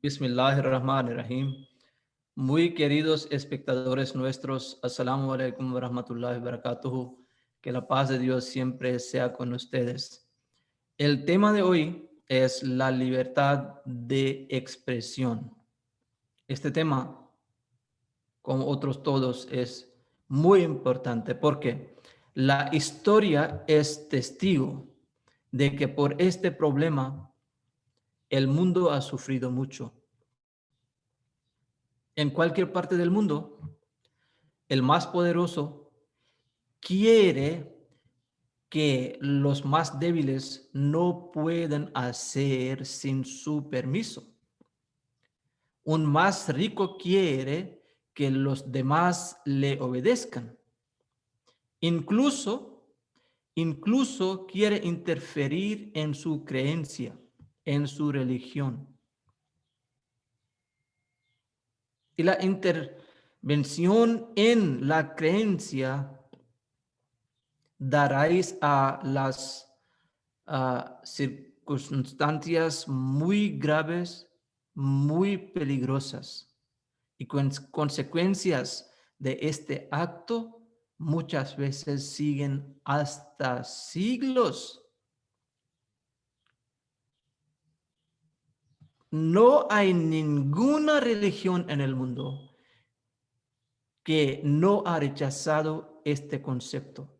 Bismillahirrahmanirrahim. Muy queridos espectadores nuestros, Assalamu alaikum wa rahmatullahi wa barakatuhu. Que la paz de Dios siempre sea con ustedes. El tema de hoy es la libertad de expresión. Este tema, como otros todos, es muy importante porque la historia es testigo de que por este problema el mundo ha sufrido mucho. En cualquier parte del mundo, el más poderoso quiere que los más débiles no puedan hacer sin su permiso. Un más rico quiere que los demás le obedezcan. Incluso, incluso quiere interferir en su creencia, en su religión. Y la intervención en la creencia da raíz a las circunstancias muy graves, muy peligrosas. Y consecuencias de este acto muchas veces siguen hasta siglos. No hay ninguna religión en el mundo que no ha rechazado este concepto.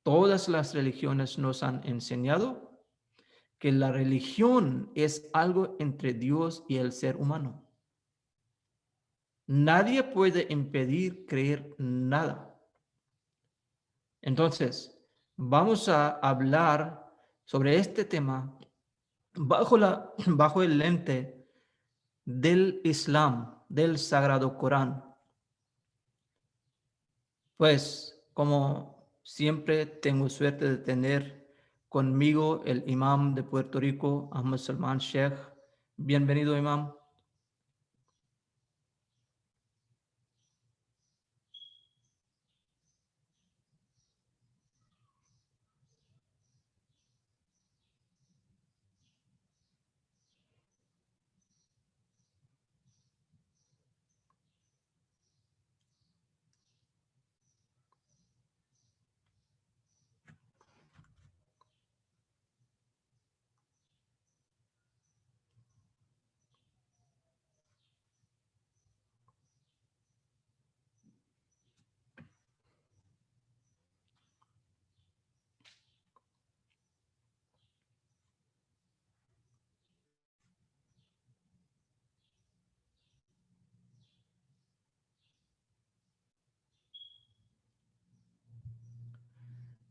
Todas las religiones nos han enseñado que la religión es algo entre Dios y el ser humano. Nadie puede impedir creer nada. Entonces, vamos a hablar sobre este tema bajo el lente del Islam, del Sagrado Corán. Pues, como siempre, tengo suerte de tener conmigo el imam de Puerto Rico, Ahmad Salman Sheikh. Bienvenido, imam.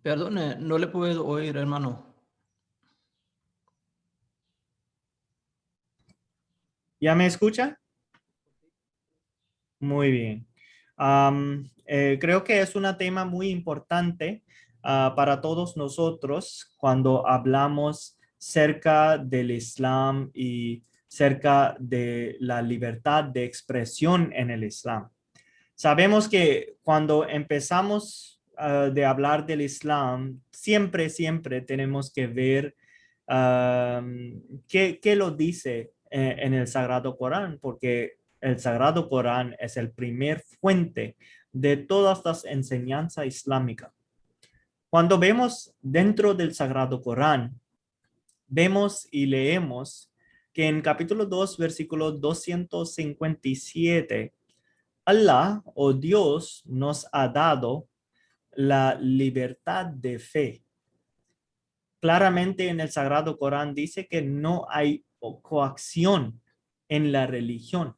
Perdone, no le puedo oír, hermano. ¿Ya me escucha? Muy bien. Creo que es un tema muy importante para todos nosotros cuando hablamos cerca del Islam y cerca de la libertad de expresión en el Islam. Sabemos que cuando empezamos de hablar del Islam, siempre tenemos que ver qué lo dice en el Sagrado Corán, porque el Sagrado Corán es el primer fuente de todas las enseñanzas islámicas. Cuando vemos dentro del Sagrado Corán, vemos y leemos que en capítulo 2, versículo 257, Allah o Dios nos ha dado la libertad de fe. Claramente en el Sagrado Corán dice que no hay coacción en la religión.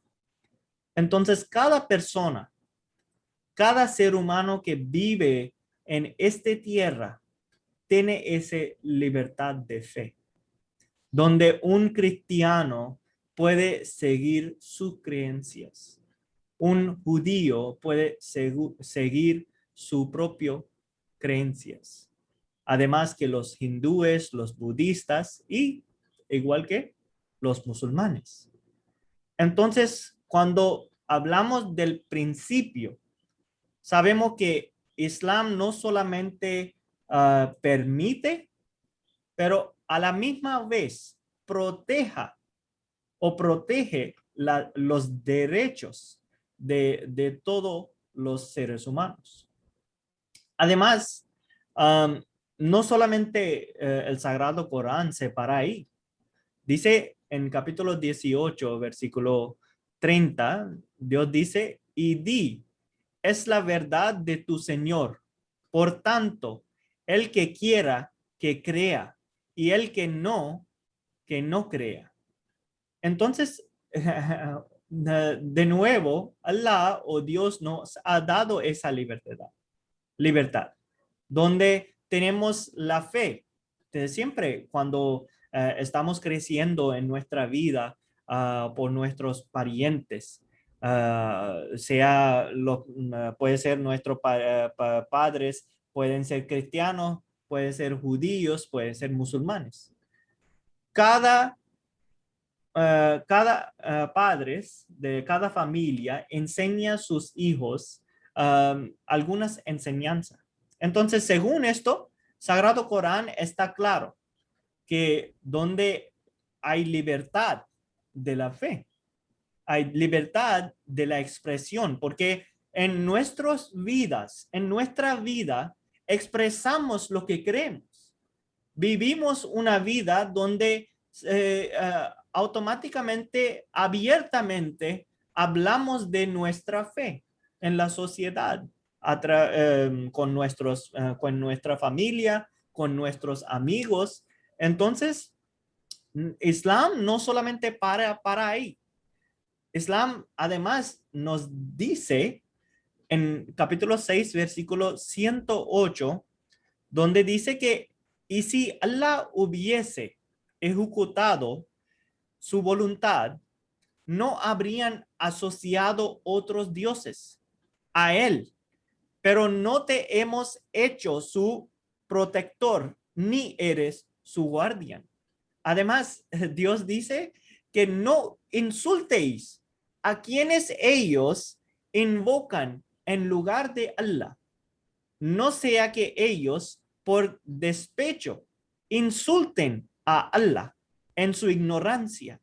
Entonces, cada persona, cada ser humano que vive en esta tierra tiene esa libertad de fe, donde un cristiano puede seguir sus creencias. Un judío puede seguir sus propias creencias. Además que los hindúes, los budistas y igual que los musulmanes. Entonces, cuando hablamos del principio, sabemos que Islam no solamente permite, pero a la misma vez proteja o protege los derechos de todos los seres humanos. Además, no solamente el Sagrado Corán se para ahí. Dice en capítulo 18, versículo 30, Dios dice, y di, es la verdad de tu Señor. Por tanto, el que quiera que crea y el que no crea. Entonces, de nuevo, Allah o Dios nos ha dado esa libertad, donde tenemos la fe. De siempre, cuando estamos creciendo en nuestra vida por nuestros parientes, puede ser nuestros padres, pueden ser cristianos, pueden ser judíos, pueden ser musulmanes. Cada padres de cada familia enseña a sus hijos algunas enseñanzas. Entonces, según esto, Sagrado Corán está claro que donde hay libertad de la fe, hay libertad de la expresión, porque en nuestra vida, expresamos lo que creemos. Vivimos una vida donde automáticamente, abiertamente, hablamos de nuestra fe en la sociedad, con nuestra familia, con nuestros amigos. Entonces, Islam no solamente para ahí. Islam además nos dice en capítulo 6, versículo 108, donde dice que, y si Allah hubiese ejecutado su voluntad, no habrían asociado otros dioses a él, pero no te hemos hecho su protector, ni eres su guardián. Además, Dios dice que no insultéis a quienes ellos invocan en lugar de Allah, no sea que ellos por despecho insulten a Allah en su ignorancia.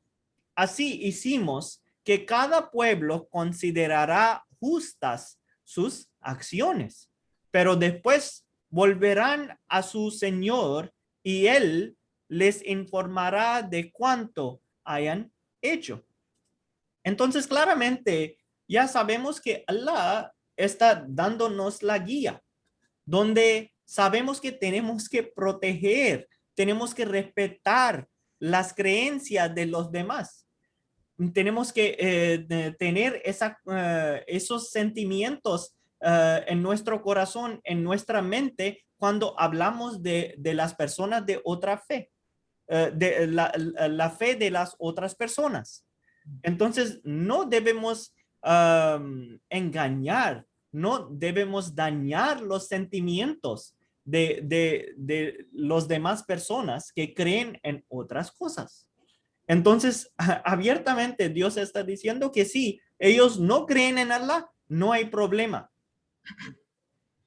Así hicimos que cada pueblo considerará justas sus acciones, pero después volverán a su Señor y Él les informará de cuánto hayan hecho. Entonces, claramente, ya sabemos que Allah está dándonos la guía, donde sabemos que tenemos que proteger, tenemos que respetar las creencias de los demás. Tenemos que tener esos sentimientos en nuestro corazón, en nuestra mente, cuando hablamos de las personas de otra fe, de la fe de las otras personas. Entonces, no debemos engañar, no debemos dañar los sentimientos de los demás personas que creen en otras cosas. Entonces, abiertamente Dios está diciendo que sí, ellos no creen en Allah, no hay problema.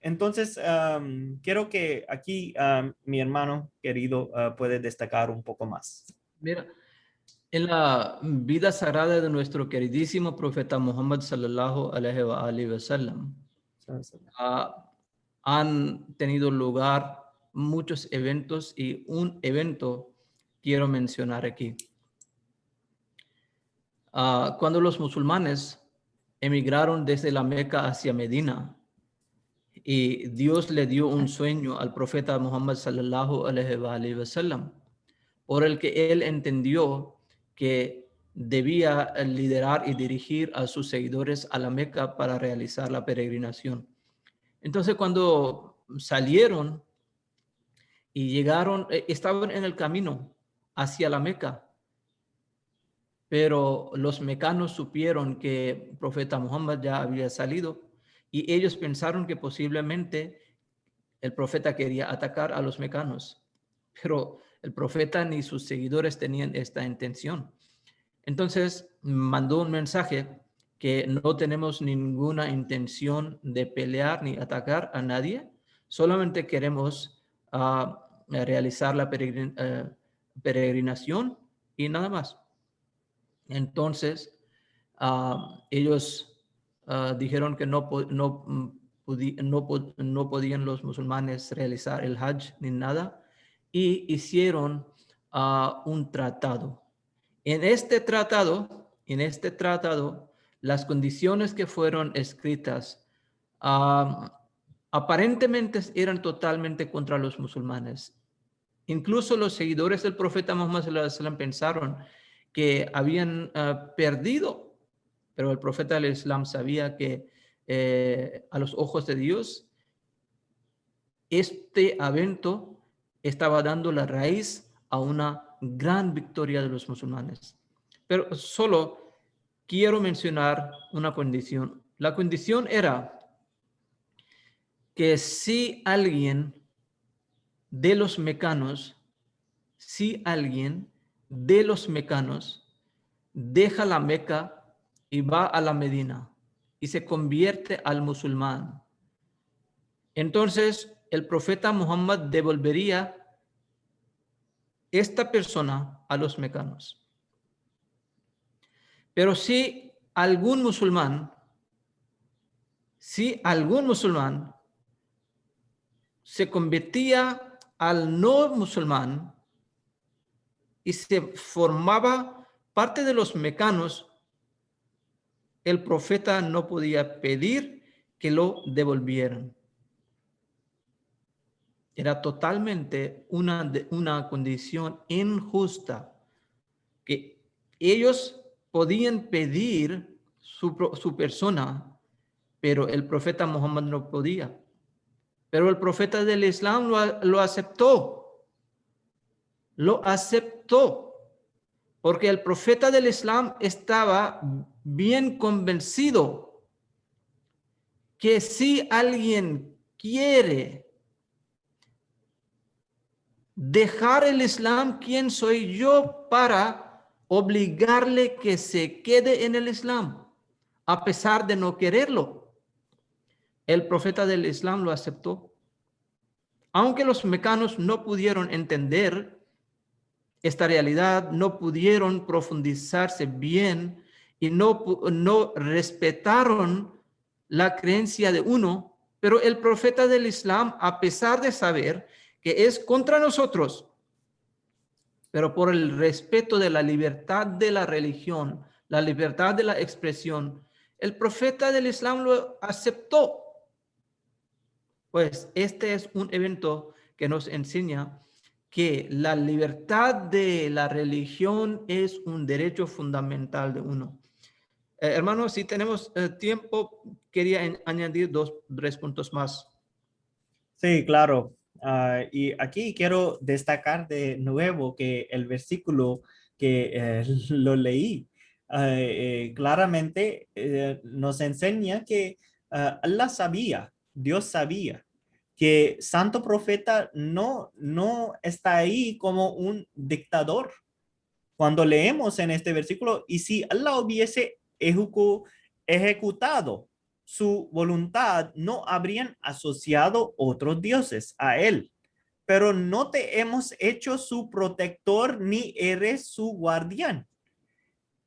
Entonces, quiero que aquí mi hermano querido puede destacar un poco más. Mira, en la vida sagrada de nuestro queridísimo profeta Muhammad sallallahu alaihi wa sallam, han tenido lugar muchos eventos y un evento quiero mencionar aquí. Cuando los musulmanes emigraron desde la Meca hacia Medina y Dios le dio un sueño al profeta Muhammad sallallahu alaihi wa sallam, por el que él entendió que debía liderar y dirigir a sus seguidores a la Meca para realizar la peregrinación. Entonces, cuando salieron y llegaron, estaban en el camino hacia la Meca, pero los mecanos supieron que el profeta Muhammad ya había salido y ellos pensaron que posiblemente el profeta quería atacar a los mecanos, pero el profeta ni sus seguidores tenían esta intención. Entonces mandó un mensaje que no tenemos ninguna intención de pelear ni atacar a nadie, solamente queremos realizar la peregrinación y nada más. Entonces, ellos dijeron que no podían los musulmanes realizar el Hajj ni nada, y hicieron un tratado. En este tratado, las condiciones que fueron escritas aparentemente eran totalmente contra los musulmanes. Incluso los seguidores del profeta Muhammad sallallahu alaihi wasallam pensaron que habían perdido, pero el profeta del Islam sabía que a los ojos de Dios este evento estaba dando la raíz a una gran victoria de los musulmanes. Pero solo quiero mencionar una condición. La condición era que si alguien de los mecanos deja la Meca y va a la Medina y se convierte al musulmán, entonces el profeta Muhammad devolvería esta persona a los mecanos. Pero si algún musulmán se convertía al no musulmán y se formaba parte de los mecanos, el profeta no podía pedir que lo devolvieran. Era totalmente una condición injusta, que ellos podían pedir su persona, pero el profeta Muhammad no podía. Pero el profeta del Islam lo aceptó. Lo aceptó. Porque el profeta del Islam estaba bien convencido que si alguien quiere dejar el Islam, ¿quién soy yo para obligarle que se quede en el Islam, a pesar de no quererlo? El profeta del Islam lo aceptó. Aunque los mecanos no pudieron entender esta realidad, no pudieron profundizarse bien y no respetaron la creencia de uno, pero el profeta del Islam, a pesar de saber que es contra nosotros, pero por el respeto de la libertad de la religión, la libertad de la expresión, el profeta del Islam lo aceptó. Pues este es un evento que nos enseña que la libertad de la religión es un derecho fundamental de uno. Hermanos, si tenemos tiempo, quería añadir 3 puntos más. Sí, claro. Y aquí quiero destacar de nuevo que el versículo que lo leí claramente nos enseña que Allah sabía, Dios sabía que Santo Profeta no está ahí como un dictador. Cuando leemos en este versículo, y si Allah hubiese ejecutado su voluntad, no habrían asociado otros dioses a él. Pero no te hemos hecho su protector ni eres su guardián.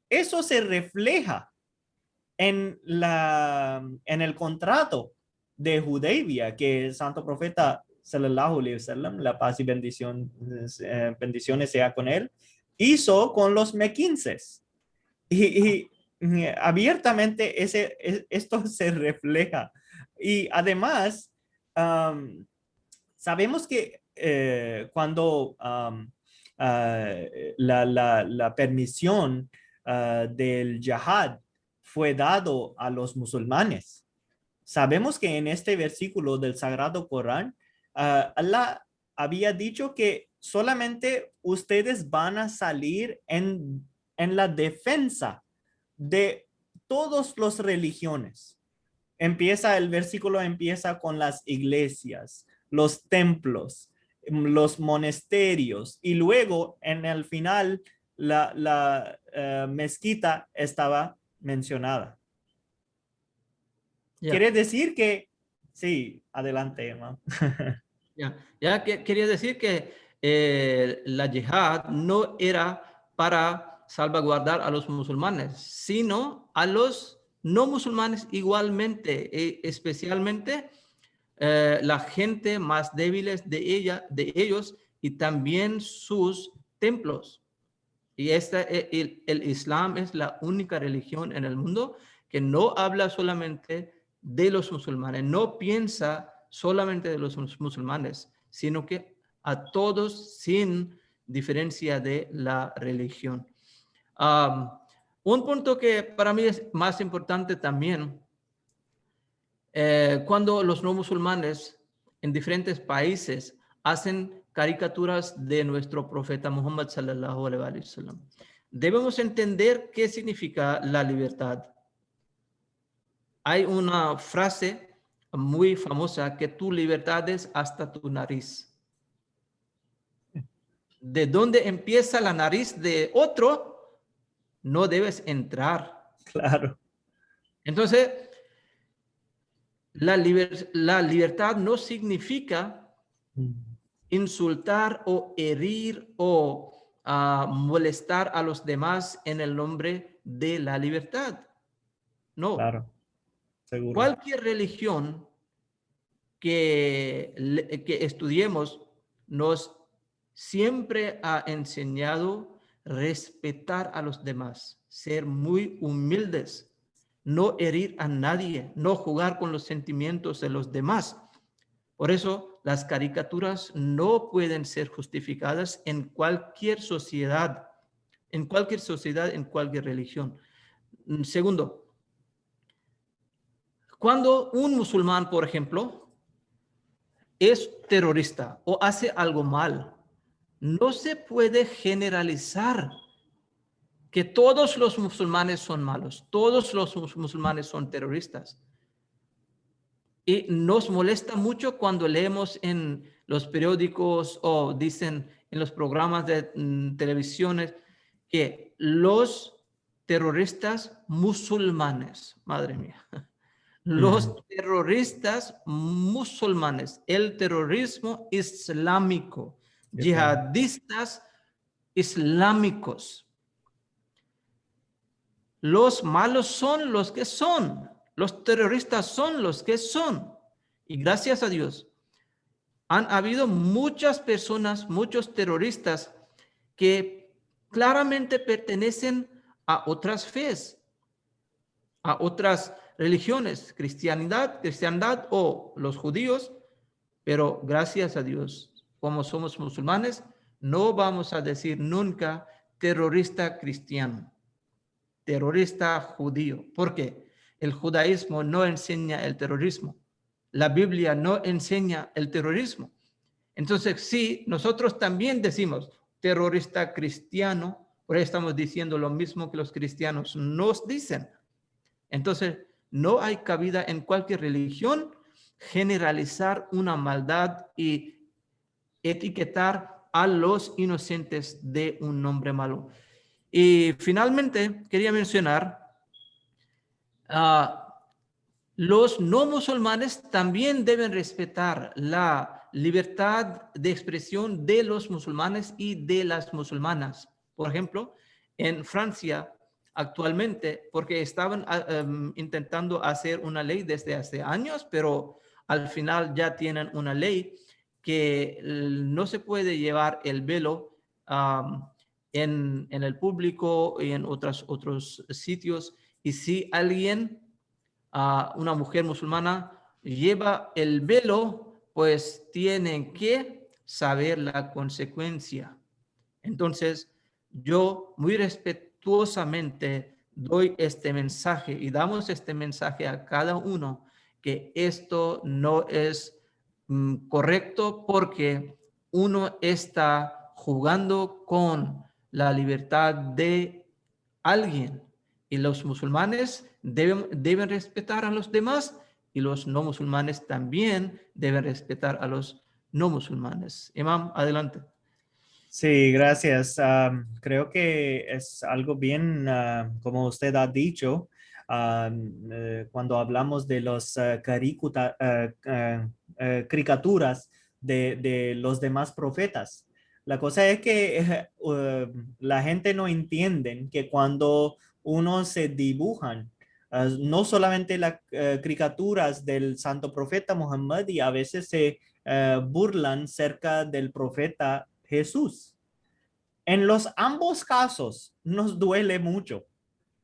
Eso se refleja en el contrato de Hudaybiyah que el santo profeta sallallahu alaihi wasallam, la paz y bendiciones sea con él, hizo con los mequinces. Y abiertamente esto se refleja. Y además, sabemos que cuando la permisión del jihad fue dado a los musulmanes, sabemos que en este versículo del Sagrado Corán, Allah había dicho que solamente ustedes van a salir en la defensa de todas las religiones. El versículo empieza con las iglesias, los templos, los monasterios, y luego en el final la mezquita estaba mencionada. Yeah. Quiere decir que, sí, adelante, hermano. Ya quería decir que la yihad no era para salvaguardar a los musulmanes, sino a los no musulmanes igualmente, especialmente la gente más débiles de ellos y también sus templos. Y el Islam es la única religión en el mundo que no habla solamente de los musulmanes, no piensa solamente de los musulmanes, sino que a todos sin diferencia de la religión. Un punto que para mí es más importante también, cuando los no musulmanes en diferentes países hacen caricaturas de nuestro profeta Muhammad sallallahu alaihi wasallam, debemos entender qué significa la libertad. Hay una frase muy famosa que tu libertad es hasta tu nariz. De donde empieza la nariz de otro, no debes entrar. Claro. Entonces, la libertad no significa insultar o herir o molestar a los demás en el nombre de la libertad. No. Claro, seguro. Cualquier religión que estudiemos nos siempre ha enseñado respetar a los demás, ser muy humildes, no herir a nadie, no jugar con los sentimientos de los demás. Por eso las caricaturas no pueden ser justificadas en cualquier sociedad, en cualquier religión. Segundo, cuando un musulmán, por ejemplo, es terrorista o hace algo mal, no se puede generalizar que todos los musulmanes son malos, todos los musulmanes son terroristas. Y nos molesta mucho cuando leemos en los periódicos o dicen en los programas de televisiones que los terroristas musulmanes, madre mía, los terroristas musulmanes, el terrorismo islámico, yihadistas islámicos. Los malos son los que son. Los terroristas son los que son. Y gracias a Dios, han habido muchas personas, muchos terroristas que claramente pertenecen a otras fes, a otras religiones, cristiandad o los judíos, pero gracias a Dios, como somos musulmanes, no vamos a decir nunca terrorista cristiano, terrorista judío. ¿Por qué? El judaísmo no enseña el terrorismo. La Biblia no enseña el terrorismo. Entonces, sí, nosotros también decimos terrorista cristiano, por ahí estamos diciendo lo mismo que los cristianos nos dicen. Entonces, no hay cabida en cualquier religión generalizar una maldad y etiquetar a los inocentes de un nombre malo. Y finalmente, quería mencionar los no musulmanes también deben respetar la libertad de expresión de los musulmanes y de las musulmanas. Por ejemplo, en Francia actualmente, porque estaban intentando hacer una ley desde hace años, pero al final ya tienen una ley que no se puede llevar el velo en el público y en otros sitios. Y si alguien, una mujer musulmana, lleva el velo, pues tienen que saber la consecuencia. Entonces, yo muy respetuosamente doy este mensaje y damos este mensaje a cada uno que esto no es correcto porque uno está jugando con la libertad de alguien. Y los musulmanes deben respetar a los demás y los no musulmanes también deben respetar a los no musulmanes. Imam, adelante. Sí, gracias. Creo que es algo bien, como usted ha dicho, cuando hablamos de los caricaturas de los demás profetas. La cosa es que la gente no entiende que cuando uno se dibujan, no solamente las caricaturas del santo profeta Muhammad, y a veces se burlan cerca del profeta Jesús. En los ambos casos nos duele mucho.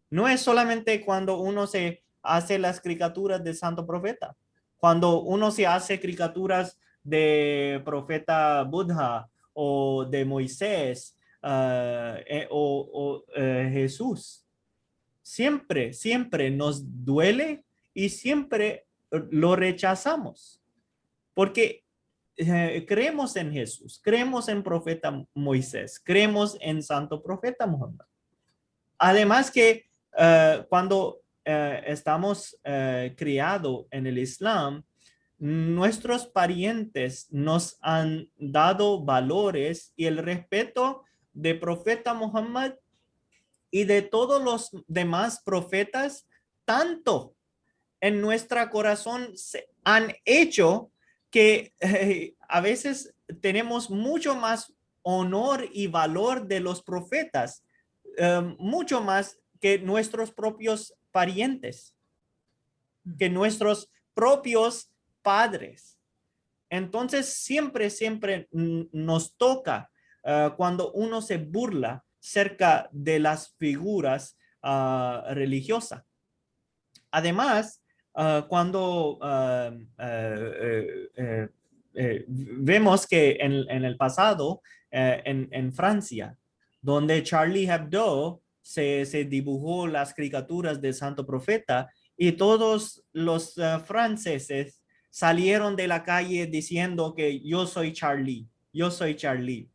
No es solamente cuando uno se hace las caricaturas del santo profeta. Cuando uno se hace caricaturas de profeta Buddha o de Moisés Jesús, siempre nos duele y siempre lo rechazamos. Porque creemos en Jesús, creemos en profeta Moisés, creemos en santo profeta Muhammad. Además que cuando estamos criados en el Islam, nuestros parientes nos han dado valores y el respeto de profeta Muhammad y de todos los demás profetas, tanto en nuestro corazón se han hecho que a veces tenemos mucho más honor y valor de los profetas, mucho más que nuestros propios parientes, que nuestros propios padres. Entonces, siempre nos toca cuando uno se burla cerca de las figuras religiosas. Además, cuando vemos que en el pasado, en Francia, donde Charlie Hebdo se dibujó las caricaturas del Santo Profeta y todos los franceses salieron de la calle diciendo que yo soy Charlie, yo soy Charlie.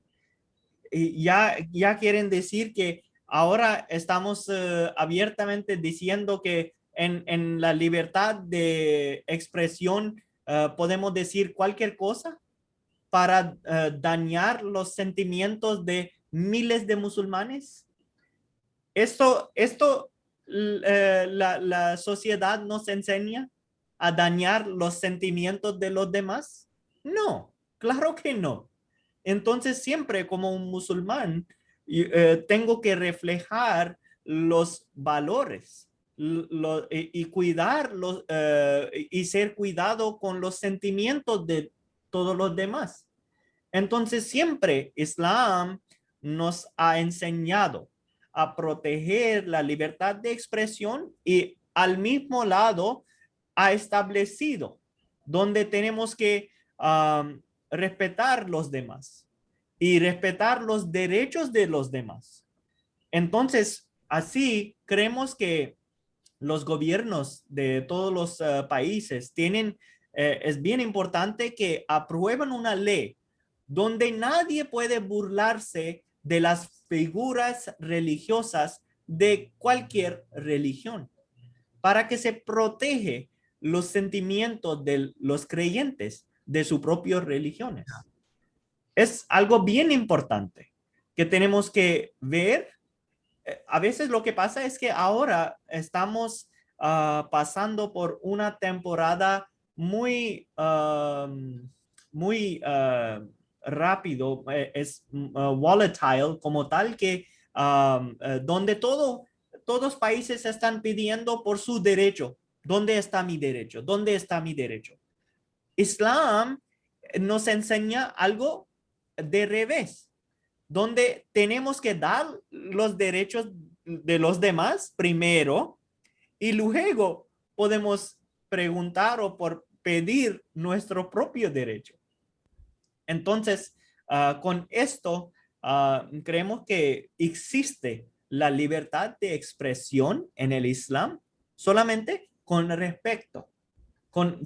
Y ya quieren decir que ahora estamos abiertamente diciendo que en la libertad de expresión podemos decir cualquier cosa para dañar los sentimientos de miles de musulmanes. Esto la sociedad nos enseña a dañar los sentimientos de los demás. No, claro que no. Entonces siempre como un musulmán tengo que reflejar los valores y cuidarlos y ser cuidado con los sentimientos de todos los demás. Entonces siempre Islam nos ha enseñado a proteger la libertad de expresión y al mismo lado ha establecido donde tenemos que respetar los demás y respetar los derechos de los demás. Entonces, así creemos que los gobiernos de todos los países tienen, es bien importante que aprueben una ley donde nadie puede burlarse de las figuras religiosas de cualquier religión, para que se protege los sentimientos de los creyentes de sus propias religiones. Es algo bien importante que tenemos que ver. A veces lo que pasa es que ahora estamos pasando por una temporada muy rápido, es volatile como tal, que donde todos países están pidiendo por su derecho. ¿Dónde está mi derecho? ¿Dónde está mi derecho? Islam nos enseña algo de revés, donde tenemos que dar los derechos de los demás primero y luego podemos preguntar o por pedir nuestro propio derecho. Entonces, con esto, creemos que existe la libertad de expresión en el Islam solamente con respeto.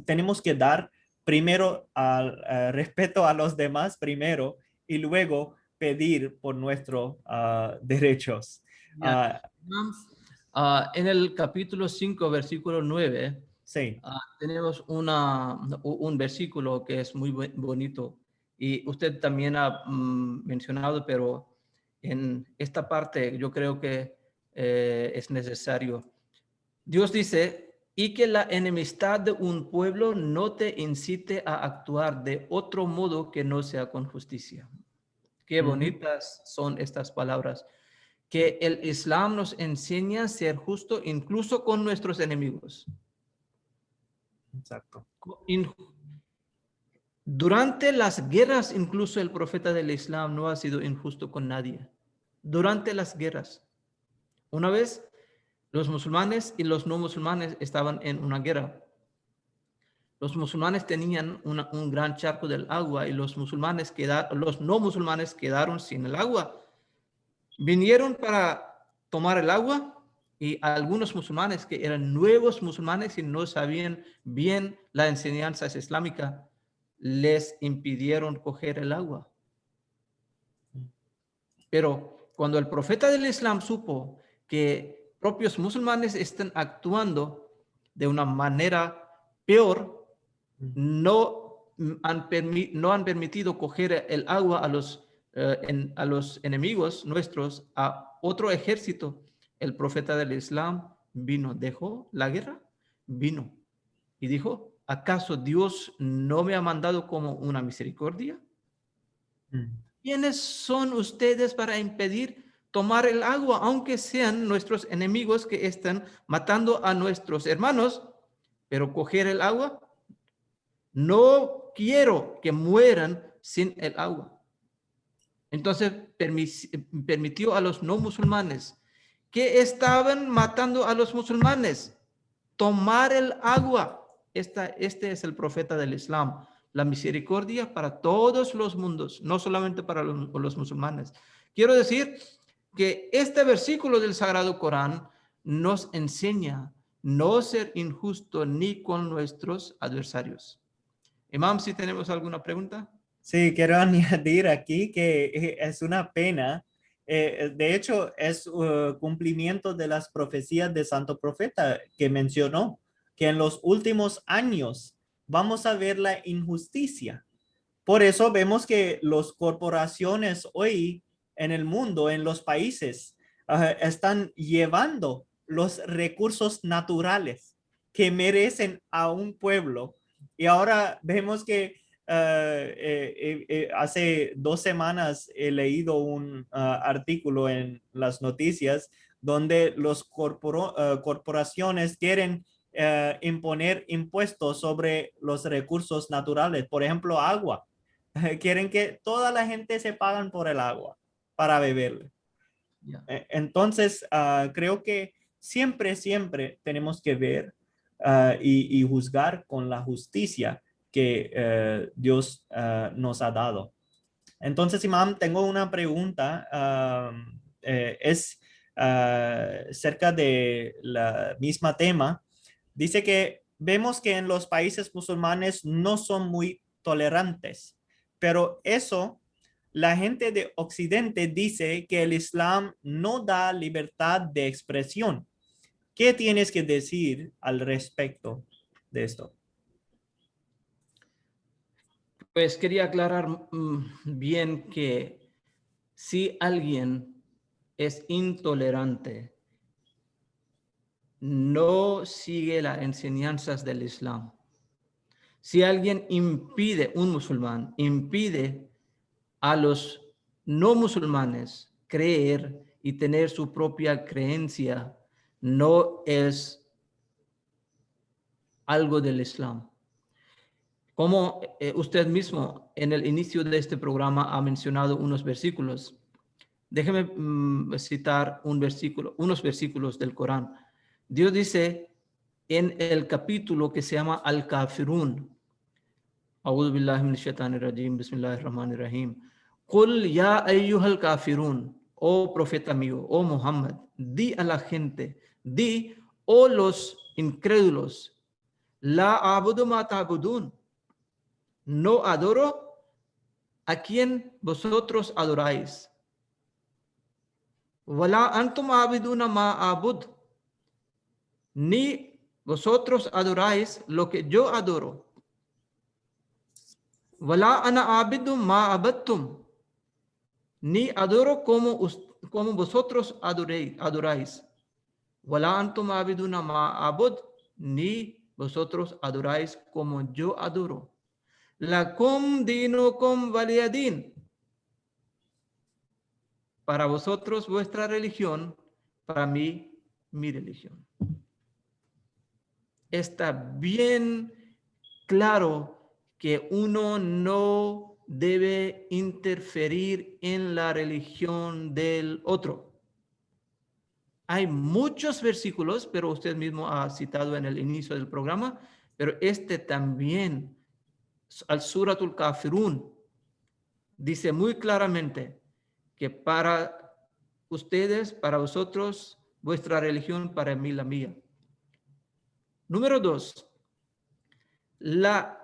Tenemos que dar primero al respeto a los demás primero y luego pedir por nuestros derechos. En el capítulo 5, versículo 9, Sí. tenemos un versículo que es muy bonito y usted también ha mencionado, pero en esta parte yo creo que es necesario. Dios dice, y que la enemistad de un pueblo no te incite a actuar de otro modo que no sea con justicia. Qué Ujú. bonitas son estas palabras. Que el Islam nos enseña a ser justo incluso con nuestros enemigos. Exacto. In- Durante las guerras, incluso el profeta del Islam no ha sido injusto con nadie. Durante las guerras. Una vez los musulmanes y los no musulmanes estaban en una guerra. Los musulmanes tenían un gran charco del agua y los no musulmanes quedaron sin el agua. Vinieron para tomar el agua y algunos musulmanes que eran nuevos musulmanes y no sabían bien la enseñanza islámica, les impidieron coger el agua. Pero cuando el profeta del Islam supo que propios musulmanes están actuando de una manera peor, no han permitido coger el agua a los enemigos nuestros, a otro ejército. El profeta del Islam vino, dejó la guerra, vino y dijo, ¿acaso Dios no me ha mandado como una misericordia? Mm. ¿Quiénes son ustedes para impedir tomar el agua, aunque sean nuestros enemigos que están matando a nuestros hermanos? Pero coger el agua, no quiero que mueran sin el agua. Entonces permitió a los no musulmanes que estaban matando a los musulmanes tomar el agua. Este es el profeta del Islam, la misericordia para todos los mundos, no solamente para los musulmanes. Quiero decir que este versículo del Sagrado Corán nos enseña no ser injusto ni con nuestros adversarios. Imam, si tenemos alguna pregunta. Sí, quiero añadir aquí que es una pena. De hecho, es cumplimiento de las profecías de Santo Profeta que mencionó que en los últimos años vamos a ver la injusticia. Por eso vemos que las corporaciones hoy en el mundo, en los países, están llevando los recursos naturales que merecen a un pueblo. Y ahora vemos que hace 2 semanas he leído un artículo en las noticias donde las corporaciones quieren imponer impuestos sobre los recursos naturales, por ejemplo, agua. Quieren que toda la gente se pagan por el agua para beberle. Yeah. Entonces, creo que siempre tenemos que ver y juzgar con la justicia que Dios nos ha dado. Entonces, Imam, tengo una pregunta. Es cerca de la misma tema. Dice que vemos que en los países musulmanes no son muy tolerantes, pero eso, la gente de Occidente dice que el Islam no da libertad de expresión. ¿Qué tienes que decir al respecto de esto? Pues quería aclarar bien que si alguien es intolerante, no sigue las enseñanzas del Islam. Si alguien un musulmán impide a los no musulmanes creer y tener su propia creencia, no es algo del Islam. Como usted mismo en el inicio de este programa ha mencionado unos versículos, déjeme citar unos versículos del Corán. Dios dice en el capítulo que se llama Al-Kafirun, A'udhu billahi minash shaitanir rajim, bismillahir rahmanir rahim. Qul ya ayyuhal kafirun, oh profeta mío, oh Muhammad, di a la gente, di, oh los incrédulos, la abudu ma ta'budun, no adoro a quien vosotros adoráis. Wala antum abiduna ma abud, ni vosotros adoráis lo que yo adoro. Wala ana abidu ma abadtum, ni adoro como vosotros adoráis. Wala antum abiduna ma abud, ni vosotros adoráis como yo adoro. Lakum dinukum waliyadin. para vosotros vuestra religión, para mí mi religión. Está bien claro que uno no debe interferir en la religión del otro. Hay muchos versículos, pero usted mismo ha citado en el inicio del programa, pero este también, al Suratul Kafirun, dice muy claramente que para ustedes, para vosotros, vuestra religión, para mí la mía. Número 2, la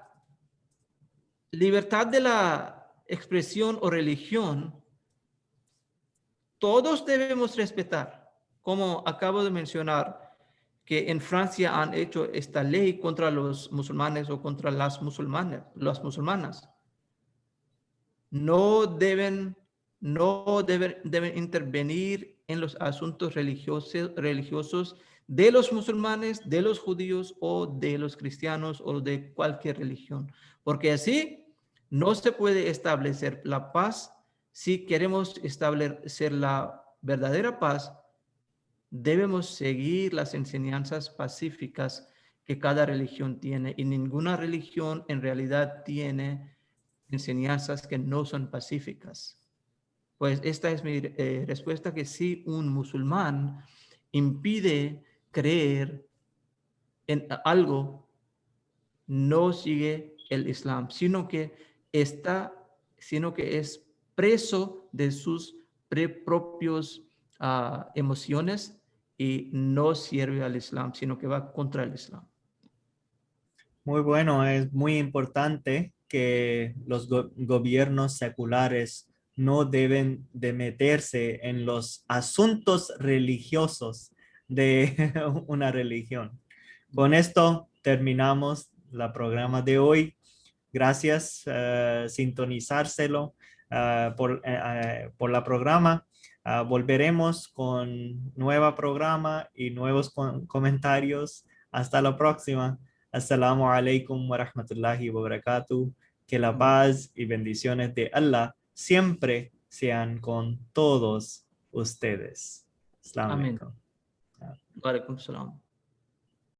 libertad de la expresión o religión, todos debemos respetar. Como acabo de mencionar, que en Francia han hecho esta ley contra los musulmanes o contra las musulmanas. Deben intervenir en los asuntos religiosos de los musulmanes, de los judíos o de los cristianos o de cualquier religión. Porque así no se puede establecer la paz. Si queremos establecer la verdadera paz, debemos seguir las enseñanzas pacíficas que cada religión tiene, y ninguna religión en realidad tiene enseñanzas que no son pacíficas. Pues esta es mi respuesta, que si un musulmán impide creer en algo, no sigue el Islam, sino que es preso de sus propios emociones y no sirve al Islam, sino que va contra el Islam. Muy bueno, es muy importante que los gobiernos seculares no deben de meterse en los asuntos religiosos de una religión. Con esto terminamos el programa de hoy. Gracias, sintonizárselo por la programa. Volveremos con nuevo programa y nuevos comentarios. Hasta la próxima. Assalamu alaikum wa rahmatullahi wa barakatuh. Que la paz y bendiciones de Allah siempre sean con todos ustedes. Assalamu Amén. alaikum. Wa alaikum salam.